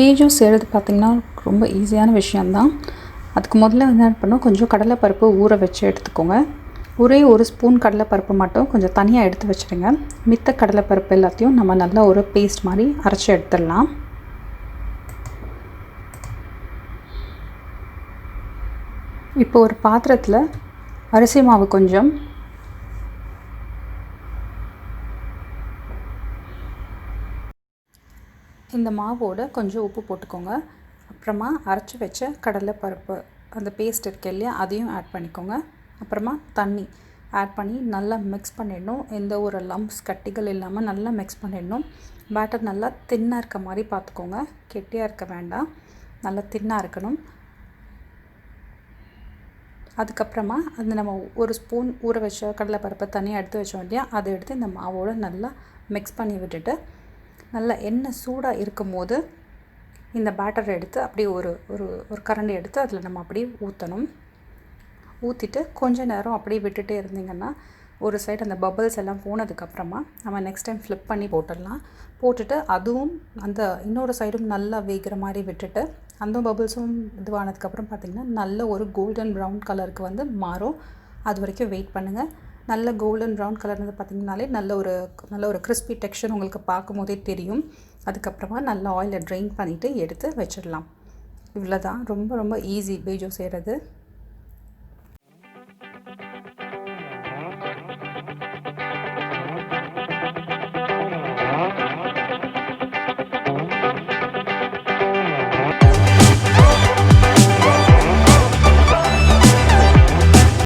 பேஜோ செய்கிறது பார்த்திங்கன்னா ரொம்ப ஈஸியான விஷயந்தான். அதுக்கு முதல்ல என்ன பண்ணணும், கொஞ்சம் கடலைப்பருப்பு ஊற வச்சு எடுத்துக்கோங்க. ஒரே ஒரு ஸ்பூன் கடலைப்பருப்பு மட்டும் கொஞ்சம் தனியாக எடுத்து வச்சுடுங்க. மித்த கடலைப்பருப்பு எல்லாத்தையும் நம்ம நல்லா ஒரு பேஸ்ட் மாதிரி அரைச்சி எடுத்துடலாம். இப்போ ஒரு பாத்திரத்தில் அரிசி மாவு கொஞ்சம், இந்த மாவோட கொஞ்சம் உப்பு போட்டுக்கோங்க. அப்புறமா அரைச்சி வச்ச கடலைப்பருப்பு அந்த பேஸ்ட் இருக்கு இல்லையா, அதையும் ஆட் பண்ணிக்கோங்க. அப்புறமா தண்ணி ஆட் பண்ணி நல்லா மிக்ஸ் பண்ணிடணும். எந்த ஒரு லம்ப்ஸ் கட்டிகள் இல்லாமல் நல்லா மிக்ஸ் பண்ணிடணும். பேட்டர் நல்லா தின்னாக இருக்க மாதிரி பார்த்துக்கோங்க, கெட்டியாக இருக்க வேண்டாம், நல்லா தின்னாக இருக்கணும். அதுக்கப்புறமா அது நம்ம ஒரு ஸ்பூன் ஊற வச்ச கடலைப்பருப்பை தனியாக எடுத்து வச்சோம் இல்லையா, அதை எடுத்து இந்த மாவோடு நல்லா மிக்ஸ் பண்ணி விட்டுட்டு நல்லா எண்ணெய் சூடாக இருக்கும் போது இந்த பேட்டரை எடுத்து அப்படியே ஒரு ஒரு ஒரு கரண்டி எடுத்து அதில் நம்ம அப்படியே ஊற்றணும். ஊற்றிட்டு கொஞ்ச நேரம் அப்படியே விட்டுட்டே இருந்தீங்கன்னா ஒரு சைடு அந்த பபிள்ஸ் எல்லாம் போனதுக்கப்புறமா நம்ம நெக்ஸ்ட் டைம் ஃப்ளிப் பண்ணி போட்டுடலாம். போட்டுட்டு அதுவும் அந்த இன்னொரு சைடும் நல்லா வேகிற மாதிரி விட்டுட்டு அந்த பபிள்ஸும் இதுவானதுக்கப்புறம் பார்த்திங்கன்னா நல்ல ஒரு கோல்டன் ப்ரௌன் கலருக்கு வந்து மாறும். அது வரைக்கும் வெயிட் பண்ணுங்கள். நல்ல கோல்டன் ப்ரௌன் கலர் வந்து பார்த்திங்கனாலே நல்ல ஒரு கிறிஸ்பி டெக்ஸ்சர் உங்களுக்கு பார்க்கும் போதே தெரியும். அதுக்கப்புறமா நல்லா ஆயிலை ட்ரெயின் பண்ணிவிட்டு எடுத்து வச்சிடலாம். இவ்வளோ தான், ரொம்ப ரொம்ப ஈஸி பேஜோ செய்கிறது.